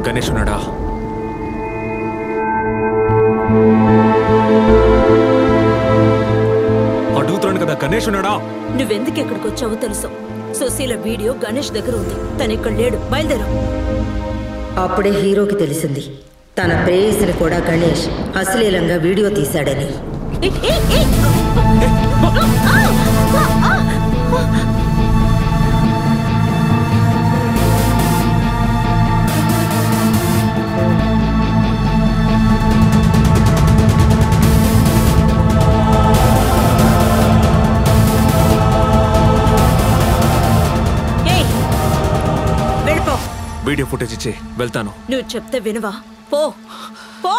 గణేష్ ఉన్నాడా? అడుగుతున్నాను కదా, గణేష్ ఉన్నాడా? నువ్వెందుకు ఎక్కడికి వచ్చావో తెలుసు. సుశీల వీడియో గణేష్ దగ్గర ఉంది. తను ఇక్కడ లేడు. బయలుదేరు. అప్పుడే హీరోకి తెలిసింది తన ప్రేయసిని కూడా గణేష్ అశ్లీలంగా వీడియో తీశాడని. వీడియో ఫుటేజ్ ఇచ్చే వెళ్తాను. నువ్వు చెప్తే వినవా? పో పో.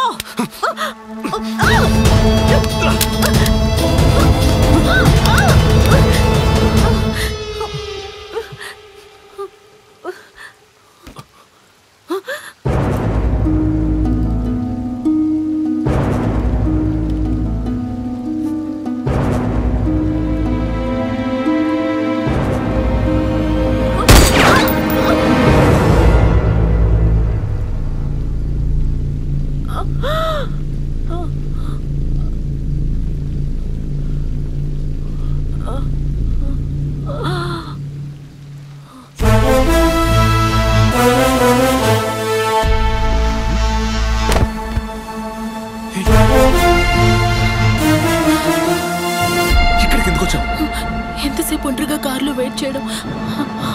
ఎంతసేపు ఒంటరిగా కారులో వెయిట్ చేయడం,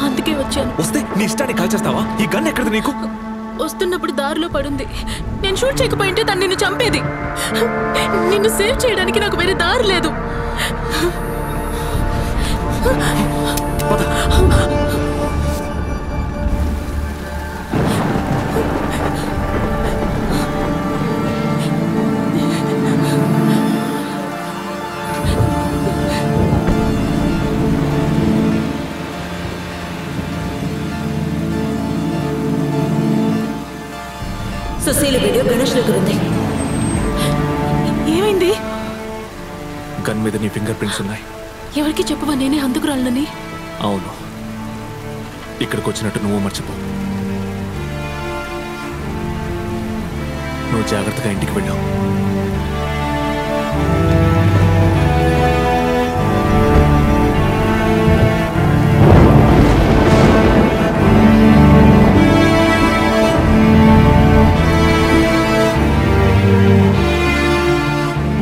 అందుకే వచ్చాను. వస్తే నీ ఇష్టాన్ని కాల్చేస్తావా? ఈ గన్ ఎక్కడిది నీకు? వస్తున్నప్పుడు దారిలో పడుంది. నేను షూట్ చేయకపోయింటే తను నిన్ను చంపేది. నిన్ను సేవ్ చేయడానికి నాకు వేరే దారి లేదు. సుశీల వీడియో గణేష్ దగ్గర ఉంది. ఏమైంది? గన్ మీద నీ ఫింగర్ ప్రింట్స్ ఉన్నాయి. ఎవరికి చెప్పవా నేనే హంతకురాలని? అవును, ఇక్కడికి వచ్చినట్టు నువ్వు మర్చిపో. నువ్వు జాగ్రత్తగా ఇంటికి వెళ్ళావు.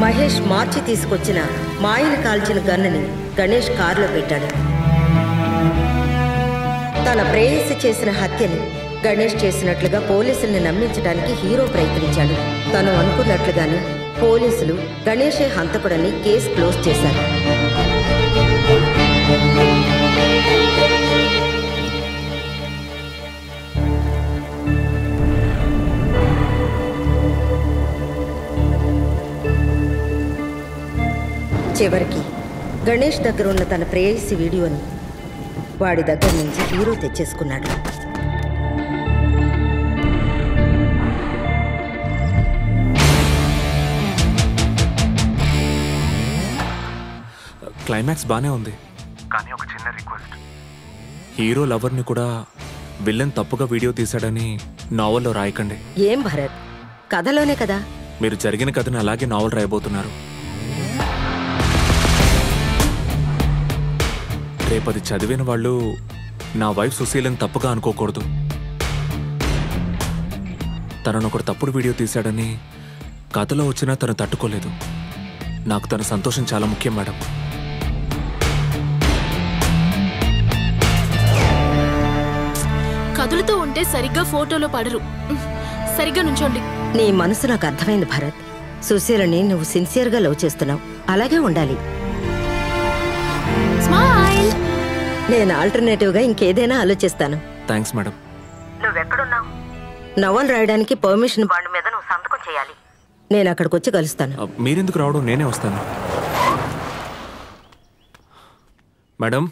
మహేష్ మార్చి తీసుకొచ్చిన మాయను కాల్చిన గన్నుని గణేష్ కారులో పెట్టాడు. తన ప్రేయసి చేసిన హత్యని గణేష్ చేసినట్లుగా పోలీసుల్ని నమ్మించడానికి హీరో ప్రయత్నించాడు. తను అనుకున్నట్లుగానే పోలీసులు గణేషే హంతకుడని కేసు క్లోజ్ చేశారు. చివరికి గణేష్ దగ్గర ఉన్న తన ప్రేయసి వీడియోని వాడి దగ్గర నుంచి హీరో తెచ్చేసుకున్నాడు. క్లైమాక్స్ బానే ఉంది, కానీ ఒక చిన్న రిక్వెస్ట్. హీరో లవర్ని కూడా విలన్ తప్పుగా వీడియో తీశాడని నావల్లో రాయకండి. ఏం భరత్, కథలోనే కదా. మీరు జరిగిన కథను అలాగే నావల్ రాయబోతున్నారు. రేపది చదివిన వాళ్ళు నా వైఫ్ సుశీలని తప్పుగా అనుకోకూడదు. తనను ఒకడు తప్పుడు వీడియో తీశాడని కథలో వచ్చినా తను తట్టుకోలేదు. నాకు తన సంతోషం చాలా ముఖ్యం మేడం. కదులుతూ ఉంటే సరిగ్గా ఫోటోలో పడరు. సరిగ్గా నుంచోండి. నీ మనసు నాకు అర్థమైంది భరత్. సుశీలని నువ్వు సిన్సియర్గా లవ్ చేస్తున్నావు, అలాగే ఉండాలి. స్మైల్. నేను ఆల్టర్నేటివ్గా ఇంకేదైనా ఆలోచిస్తాను. Thanks madam. నువ్వెక్కడున్నావు? నవల్ రాయడానికి పర్మిషన్ బాండ్ మీద నువ్వు సంతకం చేయాలి. నేను అక్కడికి వచ్చి కలుస్తాను. మీరెందుకు రావడం, నేనే వస్తాను. మేడం